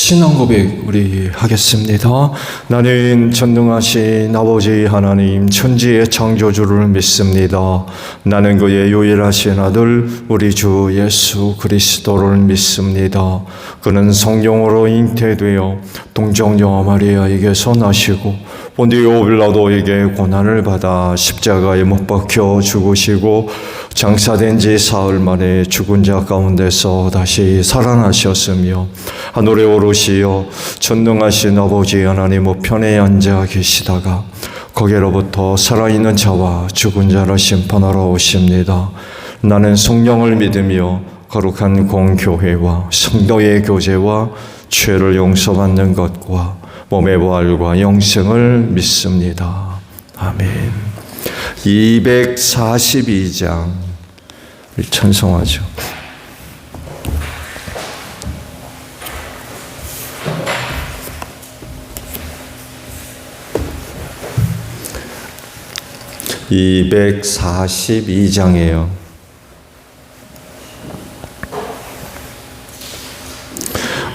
신앙 고백 우리 하겠습니다. 나는 전능하신 아버지 하나님 천지의 창조주를 믿습니다. 나는 그의 유일하신 아들 우리 주 예수 그리스도를 믿습니다. 그는 성령으로 잉태되어 동정녀 마리아에게서 나시고 본디오 빌라도에게 고난을 받아 십자가에 못 박혀 죽으시고 장사된 지 사흘 만에 죽은 자 가운데서 다시 살아나셨으며 하늘에 오르시어 전능하신 아버지 하나님 우편에 앉아 계시다가 거기로부터 살아있는 자와 죽은 자를 심판하러 오십니다. 나는 성령을 믿으며 거룩한 공교회와 성도의 교제와 죄를 용서받는 것과 몸의 부활과 영생을 믿습니다. 아멘. 242장 찬송하죠. (242장이에요)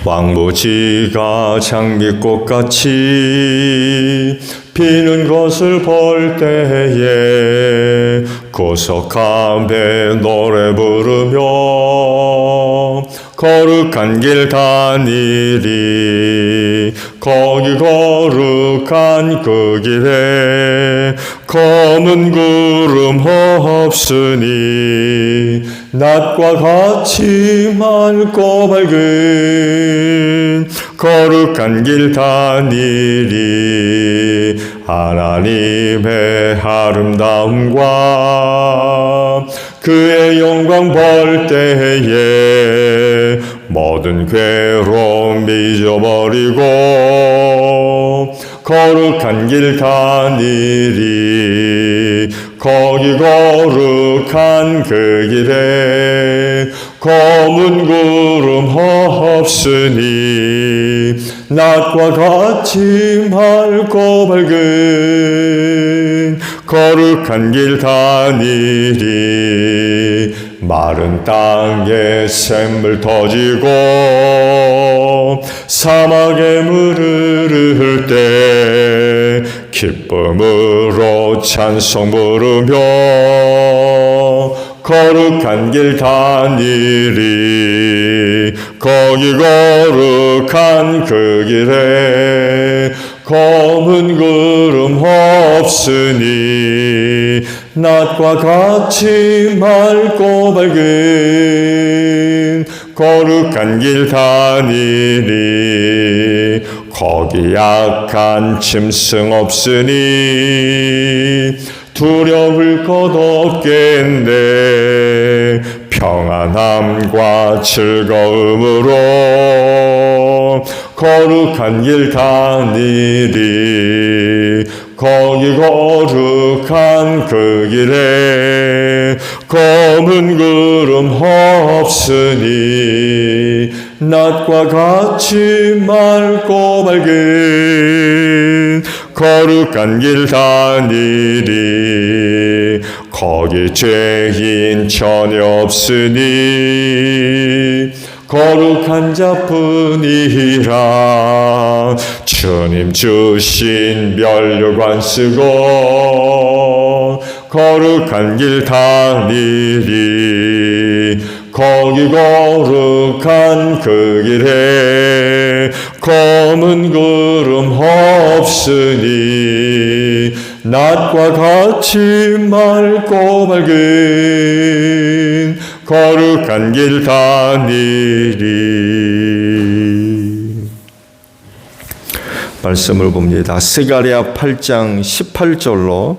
왕무지가 장미꽃같이 피는 것을 볼 때에 구석함에 노래 부르며 거룩한 길 다니리. 거기 거룩한 그 길에 검은 구름 없으니 낮과 같이 맑고 밝은 거룩한 길 다니리. 하나님의 아름다움과 그의 영광 볼 때에 모든 괴로움 잊어버리고 거룩한 길 다니리. 거기 거룩한 그 길에 검은 구름 없으니 낮과 같이 맑고 밝은 거룩한 길 다니리. 마른 땅에 샘물 터지고 사막에 물을 흐를 때 기쁨으로 찬송 부르며 거룩한 길 다니리. 거기 거룩한 그 길에 검은 구름 없으니 낮과 같이 맑고 밝은 거룩한 길 다니리. 거기 약한 짐승 없으니 두려울 것 없겠네. 평안함과 즐거움으로 거룩한 길 다니리. 거기 거룩한 그 길에 검은 구름 없으니 낮과 같이 맑고 밝은 거룩한 길 다니리. 거기 죄인 전혀 없으니 거룩한 자뿐이라. 주님 주신 면류관 쓰고 거룩한 길 다니리. 거기 거룩한 그 길에 검은 구름 없으니 낮과 같이 맑고 밝은 거룩한 길 다니리. 말씀을 봅니다. 스가랴 8장 18절로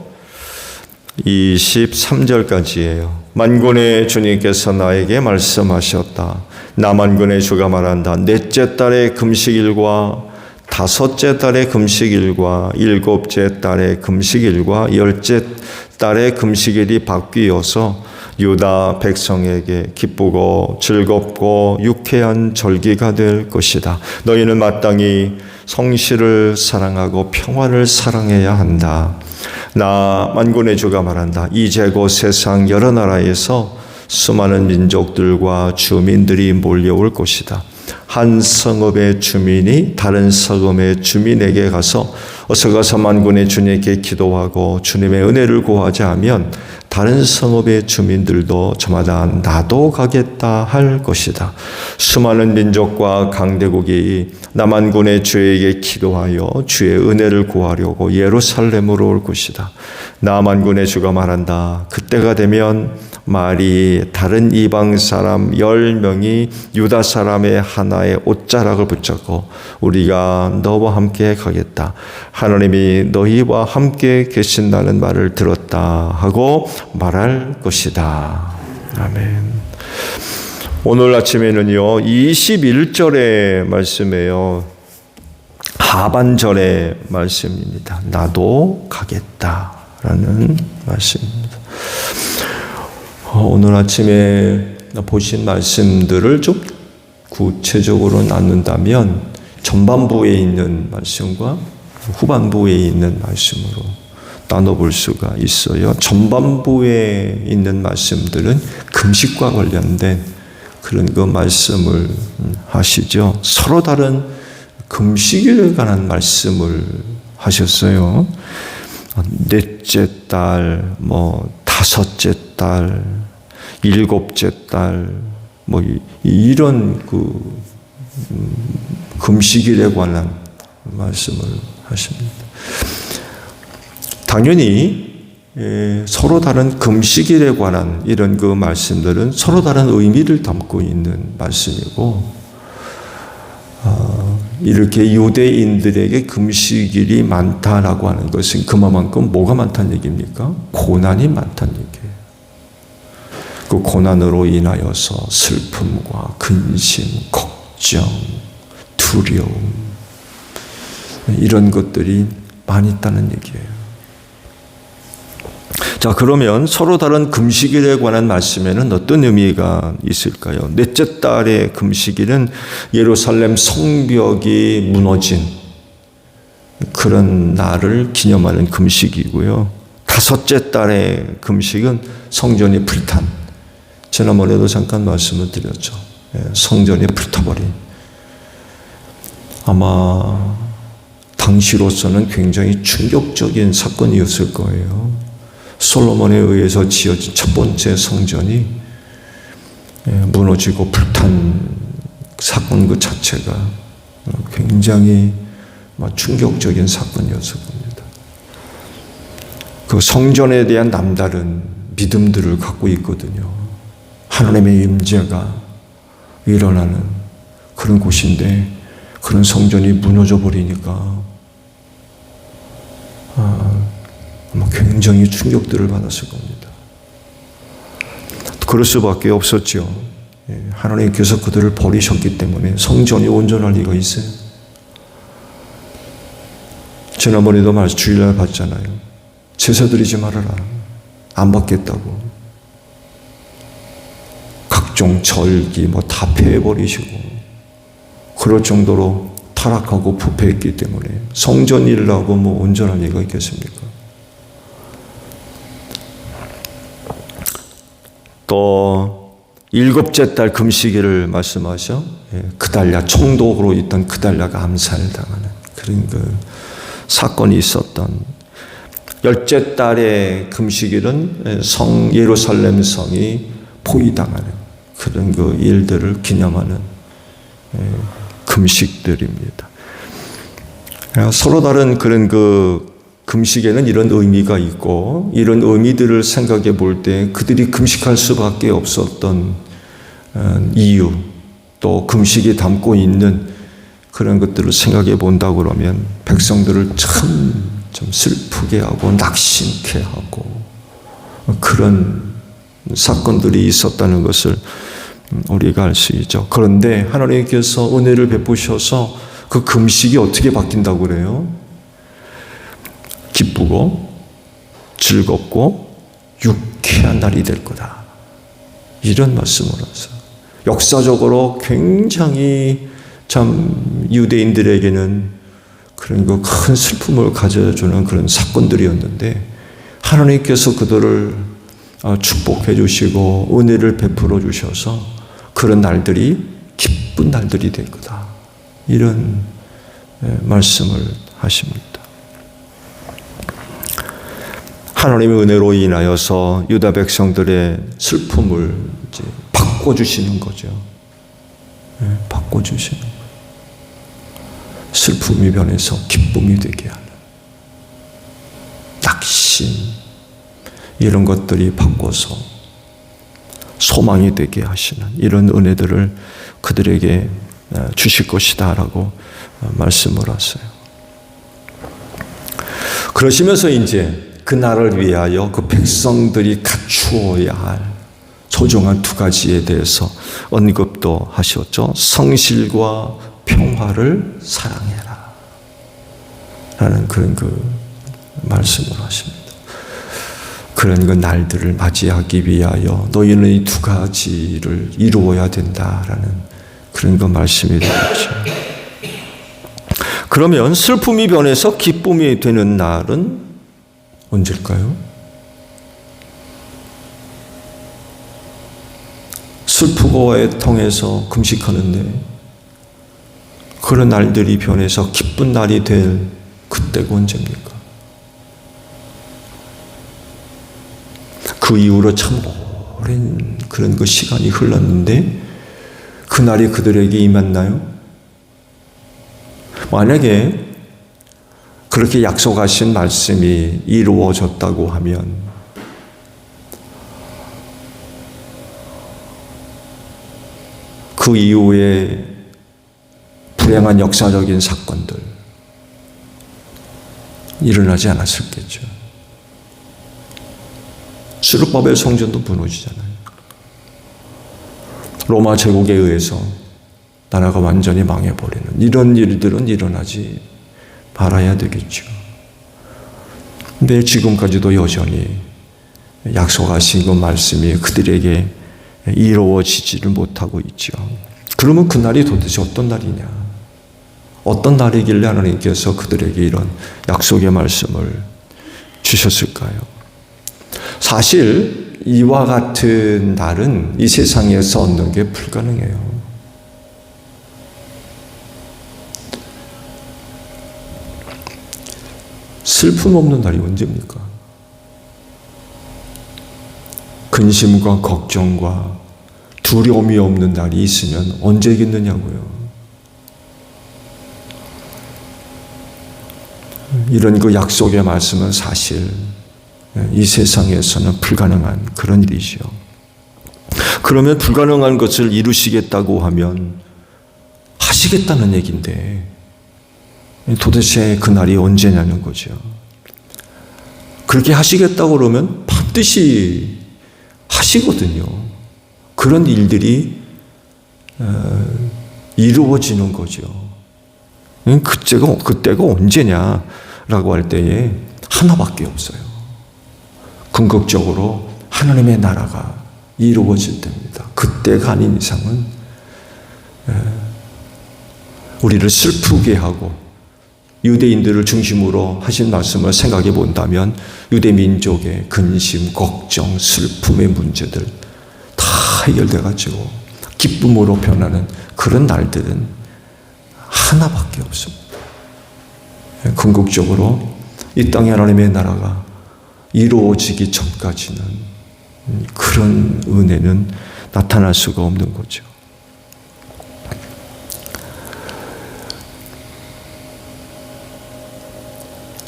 23절까지예요. 만군의 주님께서 나에게 말씀하셨다. 나 만군의 주가 말한다. 넷째 달의 금식일과 다섯째 달의 금식일과 일곱째 달의 금식일과 열째 달의 금식일이 바뀌어서 유다 백성에게 기쁘고 즐겁고 유쾌한 절기가 될 것이다. 너희는 마땅히 성실을 사랑하고 평화를 사랑해야 한다. 나 만군의 주가 말한다. 이제 곧 세상 여러 나라에서 수많은 민족들과 주민들이 몰려올 것이다. 한 성읍의 주민이 다른 성읍의 주민에게 가서 어서 가서 만군의 주님께 기도하고 주님의 은혜를 구하자 하면 다른 성읍의 주민들도 저마다 나도 가겠다 할 것이다. 수많은 민족과 강대국이 남한군의 주에게 기도하여 주의 은혜를 구하려고 예루살렘으로 올 것이다. 남한군의 주가 말한다. 그때가 되면 말이 다른 이방 사람 10명이 유다 사람의 하나의 옷자락을 붙잡고 우리가 너와 함께 가겠다. 하나님이 너희와 함께 계신다는 말을 들었다 하고 말할 것이다. 아멘. 오늘 아침에는요 21절의 말씀이에요. 하반절의 말씀입니다. 나도 가겠다라는 말씀입니다. 오늘 아침에 보신 말씀들을 좀 구체적으로 나눈다면 전반부에 있는 말씀과 후반부에 있는 말씀으로 나눠볼 수가 있어요. 전반부에 있는 말씀들은 금식과 관련된 그런 그 말씀을 하시죠. 서로 다른 금식에 관한 말씀을 하셨어요. 넷째 달, 다섯째 달, 일곱째 달, 이런 금식일에 관한 말씀을 하십니다. 당연히 서로 다른 금식일에 관한 이런 그 말씀들은 서로 다른 의미를 담고 있는 말씀이고, 이렇게 유대인들에게 금식일이 많다라고 하는 것은 그만큼 뭐가 많다는 얘기입니까? 고난이 많다는 얘기예요. 그 고난으로 인하여서 슬픔과 근심, 걱정, 두려움, 이런 것들이 많이 있다는 얘기예요. 자, 그러면 서로 다른 금식일에 관한 말씀에는 어떤 의미가 있을까요? 넷째 달의 금식일은 예루살렘 성벽이 무너진 그런 날을 기념하는 금식이고요. 다섯째 달의 금식은 성전이 불탄, 지난번에도 잠깐 말씀을 드렸죠. 성전이 불타버린, 아마 당시로서는 굉장히 충격적인 사건이었을 거예요. 솔로몬에 의해서 지어진 첫 번째 성전이 무너지고 불탄 사건 그 자체가 굉장히 충격적인 사건이었을 겁니다. 그 성전에 대한 남다른 믿음들을 갖고 있거든요. 하나님의 임재가 일어나는 그런 곳인데 그런 성전이 무너져 버리니까 굉장히 충격들을 받았을 겁니다. 그럴 수밖에 없었죠. 하나님께서 그들을 버리셨기 때문에 성전이 온전할 리가 있어요. 지난번에도 주일날 봤잖아요. 제사 드리지 말아라. 안 받겠다고. 각종 절기 다 폐해버리시고 그럴 정도로 타락하고 부패했기 때문에 성전 일을 하고 온전할 리가 있겠습니까? 또 일곱째 달 금식일을 말씀하셔. 그달랴, 총독으로 있던 그달랴가 암살당하는 그런 그 사건이 있었던 열째 달의 금식일은 예루살렘 성이 포위당하는 그런 그 일들을 기념하는 금식들입니다. 서로 다른 그런 그 금식에는 이런 의미가 있고, 이런 의미들을 생각해 볼 때 그들이 금식할 수밖에 없었던 이유, 또 금식이 담고 있는 그런 것들을 생각해 본다 그러면 백성들을 참 좀 슬프게 하고 낙심케 하고 그런 사건들이 있었다는 것을 우리가 알 수 있죠. 그런데 하나님께서 은혜를 베푸셔서 그 금식이 어떻게 바뀐다고 그래요? 기쁘고 즐겁고 유쾌한 날이 될 거다. 이런 말씀을 하세요. 역사적으로 굉장히 참 유대인들에게는 그런 큰 슬픔을 가져주는 그런 사건들이었는데 하나님께서 그들을 축복해 주시고 은혜를 베풀어 주셔서 그런 날들이 기쁘고 기쁜 날들이 될 거다. 이런 말씀을 하십니다. 하나님의 은혜로 인하여서 유다 백성들의 슬픔을 이제 바꿔주시는 거죠. 바꿔주시는 거예요. 슬픔이 변해서 기쁨이 되게 하는, 낙심 이런 것들이 바꿔서 소망이 되게 하시는 이런 은혜들을 그들에게 주실 것이다 라고 말씀을 하세요. 그러시면서 이제 그 나라를 위하여 그 백성들이 갖추어야 할 소중한 두 가지에 대해서 언급도 하셨죠. 성실과 평화를 사랑해라 라는 그런 말씀을 하십니다. 그런 그 날들을 맞이하기 위하여 너희는 이 두 가지를 이루어야 된다라는 그런 그 말씀이 되겠죠. 그러면 슬픔이 변해서 기쁨이 되는 날은 언제일까요? 슬프고 애통해서 금식하는데 그런 날들이 변해서 기쁜 날이 될 그때가 언제입니까? 그 이후로 참 오랜 그런 그 시간이 흘렀는데 그 날이 그들에게 임했나요? 만약에 그렇게 약속하신 말씀이 이루어졌다고 하면 그 이후에 불행한 역사적인 사건들 일어나지 않았었겠죠. 스룹바벨 성전도 무너지잖아요. 로마 제국에 의해서 나라가 완전히 망해버리는 이런 일들은 일어나지 말아야 되겠죠. 근데 지금까지도 여전히 약속하신 그 말씀이 그들에게 이루어지지를 못하고 있죠. 그러면 그날이 도대체 어떤 날이냐? 어떤 날이길래 하나님께서 그들에게 이런 약속의 말씀을 주셨을까요? 사실 이와 같은 날은 이 세상에서 얻는 게 불가능해요. 슬픔 없는 날이 언제입니까? 근심과 걱정과 두려움이 없는 날이 있으면 언제 있겠느냐고요. 이런 그 약속의 말씀은 사실 이 세상에서는 불가능한 그런 일이죠. 그러면 불가능한 것을 이루시겠다고 하면 하시겠다는 얘기인데 도대체 그 날이 언제냐는 거죠. 그렇게 하시겠다고 그러면 반드시 하시거든요. 그런 일들이 이루어지는 거죠. 그때가 언제냐라고 할 때에 하나밖에 없어요. 궁극적으로 하나님의 나라가 이루어질 때입니다. 그때가 아닌 이상은 우리를 슬프게 하고 유대인들을 중심으로 하신 말씀을 생각해 본다면 유대 민족의 근심, 걱정, 슬픔의 문제들 다 해결돼 가지고 기쁨으로 변하는 그런 날들은 하나밖에 없습니다. 궁극적으로 이 땅에 하나님의 나라가 이루어지기 전까지는 그런 은혜는 나타날 수가 없는 거죠.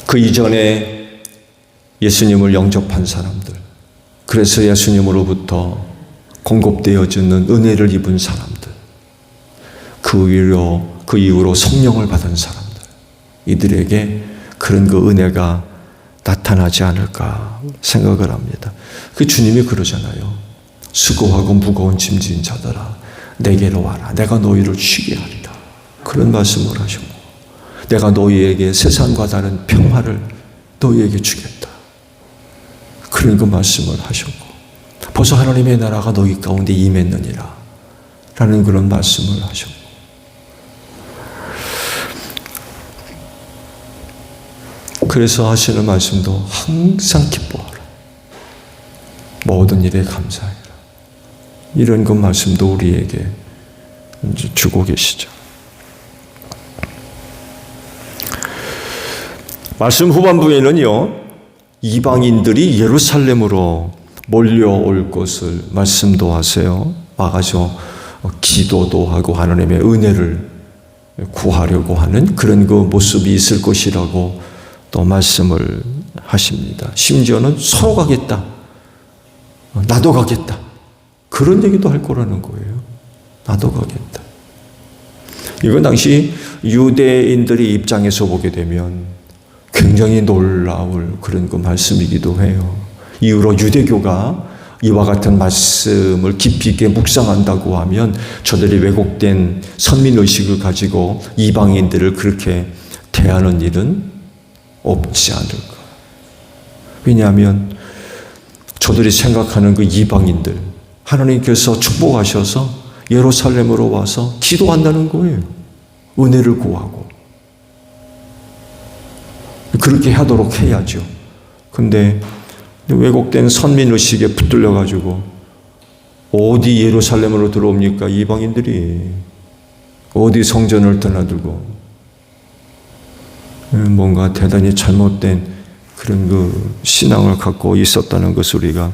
그 이전에 예수님을 영접한 사람들, 그래서 예수님으로부터 공급되어지는 은혜를 입은 사람들, 그 이후로 성령을 받은 사람들, 이들에게 그런 그 은혜가 나타나지 않을까 생각을 합니다. 그 주님이 그러잖아요. 수고하고 무거운 짐진 자들아 내게로 와라. 내가 너희를 쉬게 하리라. 그런 말씀을 하셨고 내가 너희에게 세상과 다른 평화를 너희에게 주겠다. 그런 그 말씀을 하셨고 벌써 하나님의 나라가 너희 가운데 임했느니라 라는 그런 말씀을 하셨고 그래서 하시는 말씀도 항상 기뻐하라. 모든 일에 감사해라. 이런 그 말씀도 우리에게 이제 주고 계시죠. 말씀 후반부에는요, 이방인들이 예루살렘으로 몰려올 것을 말씀도 하세요. 와가지고 기도도 하고 하나님의 은혜를 구하려고 하는 그런 그 모습이 있을 것이라고 또 말씀을 하십니다. 심지어는 서로 가겠다. 나도 가겠다. 그런 얘기도 할 거라는 거예요. 나도 가겠다. 이건 당시 유대인들의 입장에서 보게 되면 굉장히 놀라울 그런 그 말씀이기도 해요. 이후로 유대교가 이와 같은 말씀을 깊이 있게 묵상한다고 하면 저들이 왜곡된 선민의식을 가지고 이방인들을 그렇게 대하는 일은 없지 않을까. 왜냐하면 저들이 생각하는 그 이방인들, 하나님께서 축복하셔서 예루살렘으로 와서 기도한다는 거예요. 은혜를 구하고. 그렇게 하도록 해야죠. 근데 왜곡된 선민의식에 붙들려가지고 어디 예루살렘으로 들어옵니까? 이방인들이 어디 성전을 드나들고 뭔가 대단히 잘못된 그런 그 신앙을 갖고 있었다는 것을 우리가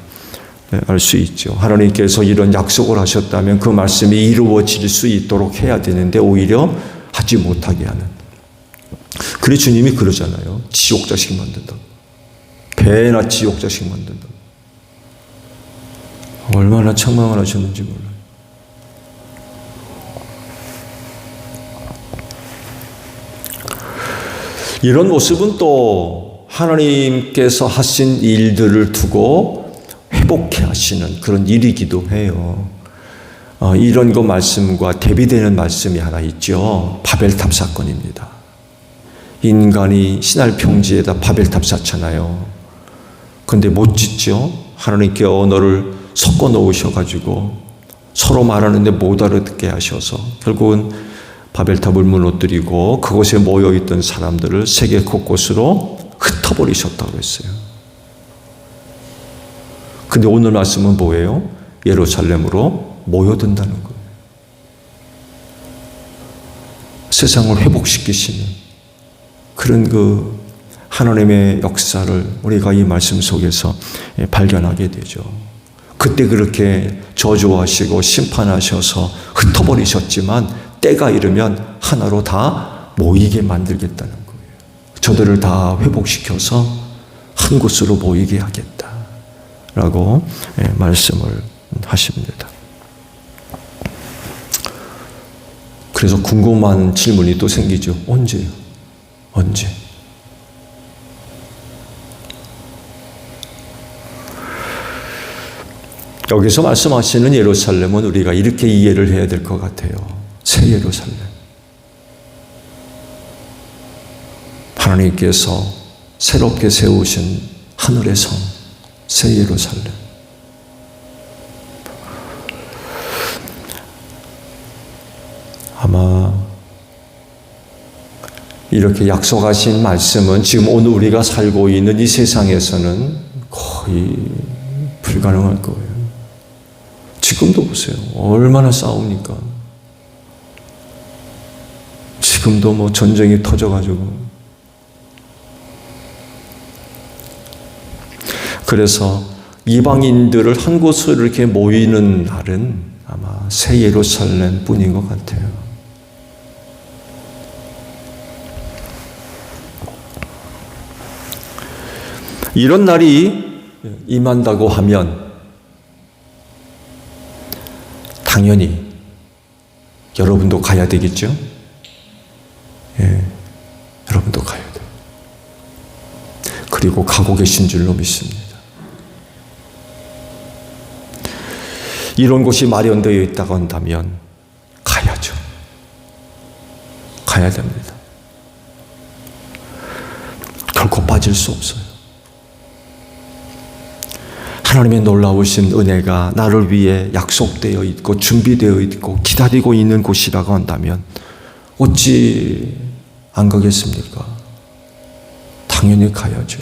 알 수 있죠. 하나님께서 이런 약속을 하셨다면 그 말씀이 이루어질 수 있도록 해야 되는데 오히려 하지 못하게 하는. 그래서 주님이 그러잖아요. 지옥 자식 만든다고. 배나 지옥 자식 만든다고. 얼마나 책망을 하셨는지 몰라요. 이런 모습은 또 하나님께서 하신 일들을 두고 회복해 하시는 그런 일이기도 해요. 이런 거 말씀과 대비되는 말씀이 하나 있죠. 바벨탑 사건입니다. 인간이 신할 평지에다 바벨탑 쌓잖아요. 근데 못 짓죠. 하나님께 언어를 섞어 놓으셔가지고 서로 말하는데 못 알아듣게 하셔서 결국은 바벨탑을 무너뜨리고 그곳에 모여있던 사람들을 세계 곳곳으로 흩어버리셨다고 했어요. 근데 오늘 말씀은 뭐예요? 예루살렘으로 모여든다는 거예요. 세상을 회복시키시는 그런 그 하나님의 역사를 우리가 이 말씀 속에서 발견하게 되죠. 그때 그렇게 저주하시고 심판하셔서 흩어버리셨지만 때가 이르면 하나로 다 모이게 만들겠다는 거예요. 저들을 다 회복시켜서 한 곳으로 모이게 하겠다라고 말씀을 하십니다. 그래서 궁금한 질문이 또 생기죠. 언제요? 언제? 여기서 말씀하시는 예루살렘은 우리가 이렇게 이해를 해야 될 것 같아요. 새 예루살렘. 하나님께서 새롭게 세우신 하늘의 성, 새 예루살렘. 아마 이렇게 약속하신 말씀은 지금 오늘 우리가 살고 있는 이 세상에서는 거의 불가능할 거예요. 지금도 보세요. 얼마나 싸웁니까? 지금도 뭐 전쟁이 터져가지고. 그래서 이방인들을 한 곳으로 이렇게 모이는 날은 아마 새 예루살렘 뿐인 것 같아요. 이런 날이 임한다고 하면 당연히 여러분도 가야 되겠죠? 예, 여러분도 가야 돼요. 그리고 가고 계신 줄로 믿습니다. 이런 곳이 마련되어 있다고 한다면 가야죠. 가야 됩니다. 결코 빠질 수 없어요. 하나님의 놀라우신 은혜가 나를 위해 약속되어 있고 준비되어 있고 기다리고 있는 곳이라고 한다면 어찌 안 가겠습니까? 당연히 가야죠.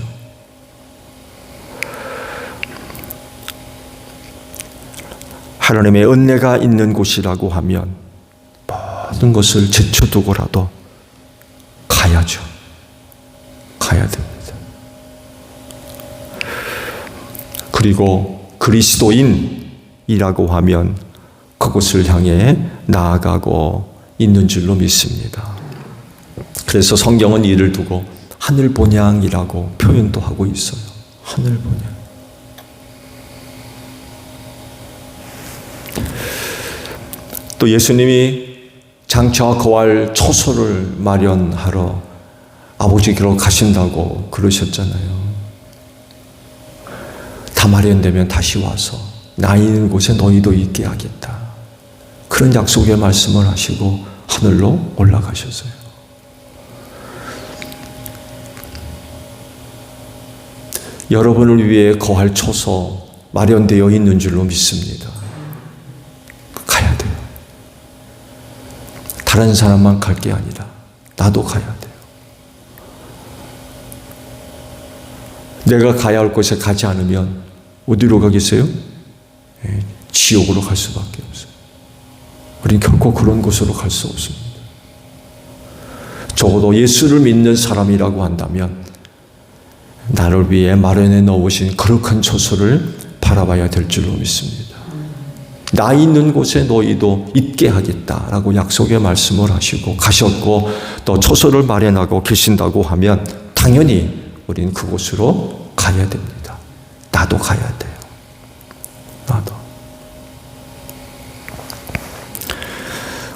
하나님의 은혜가 있는 곳이라고 하면 모든 것을 제쳐두고라도 가야죠. 가야 됩니다. 그리고 그리스도인이라고 하면 그곳을 향해 나아가고 있는 줄로 믿습니다. 그래서 성경은 이를 두고 하늘 본향이라고 표현도 하고 있어요. 하늘 본향. 또 예수님이 장차 거할 초소를 마련하러 아버지께로 가신다고 그러셨잖아요. 다 마련되면 다시 와서 나 있는 곳에 너희도 있게 하겠다. 그런 약속의 말씀을 하시고 하늘로 올라가셨어요. 여러분을 위해 거할 초소 마련되어 있는 줄로 믿습니다. 가야 돼요. 다른 사람만 갈 게 아니라 나도 가야 돼요. 내가 가야 할 곳에 가지 않으면 어디로 가겠어요? 지옥으로 갈 수밖에 없어요. 우린 결코 그런 곳으로 갈 수 없습니다. 적어도 예수를 믿는 사람이라고 한다면 나를 위해 마련해 놓으신 거룩한 초소를 바라봐야 될 줄로 믿습니다. 나 있는 곳에 너희도 있게 하겠다라고 약속의 말씀을 하시고 가셨고 또 초소를 마련하고 계신다고 하면 당연히 우린 그곳으로 가야 됩니다. 나도 가야 돼요. 나도.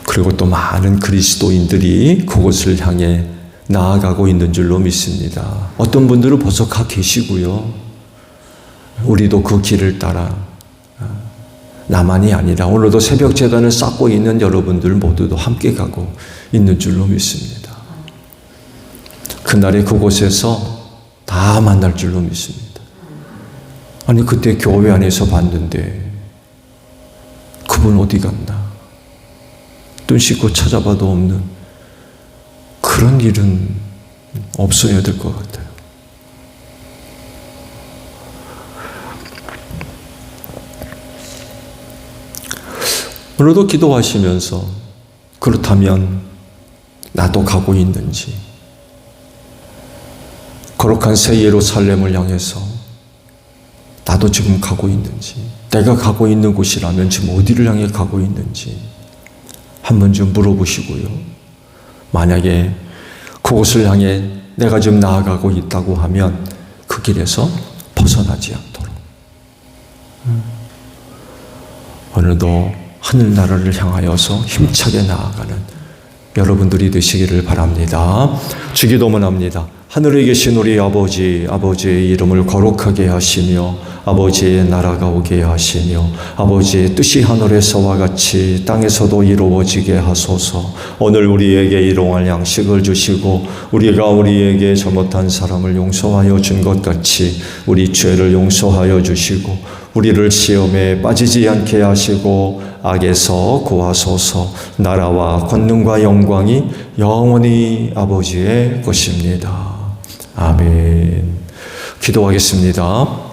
그리고 또 많은 그리스도인들이 그곳을 향해 나아가고 있는 줄로 믿습니다. 어떤 분들은 벌써 가 계시고요. 우리도 그 길을 따라 나만이 아니라 오늘도 새벽 제단을 쌓고 있는 여러분들 모두도 함께 가고 있는 줄로 믿습니다. 그날에 그곳에서 다 만날 줄로 믿습니다. 아니 그때 교회 안에서 봤는데 그분 어디 갔나? 눈 씻고 찾아봐도 없는 그런 일은 없어야 될 것 같아요. 오늘도 기도하시면서 그렇다면 나도 가고 있는지 거룩한 새 예루살렘을 향해서 나도 지금 가고 있는지 내가 가고 있는 곳이라면 지금 어디를 향해 가고 있는지 한번 좀 물어보시고요. 만약에 그곳을 향해 내가 좀 나아가고 있다고 하면 그 길에서 벗어나지 않도록 오늘도 하늘나라를 향하여서 힘차게 나아가는 여러분들이 되시기를 바랍니다. 주기도문 합니다. 하늘에 계신 우리 아버지, 아버지의 이름을 거룩하게 하시며 아버지의 나라가 오게 하시며 아버지의 뜻이 하늘에서와 같이 땅에서도 이루어지게 하소서. 오늘 우리에게 일용할 양식을 주시고 우리가 우리에게 잘못한 사람을 용서하여 준 것 같이 우리 죄를 용서하여 주시고 우리를 시험에 빠지지 않게 하시고 악에서 구하소서. 나라와 권능과 영광이 영원히 아버지의 것입니다. 아멘. 기도하겠습니다.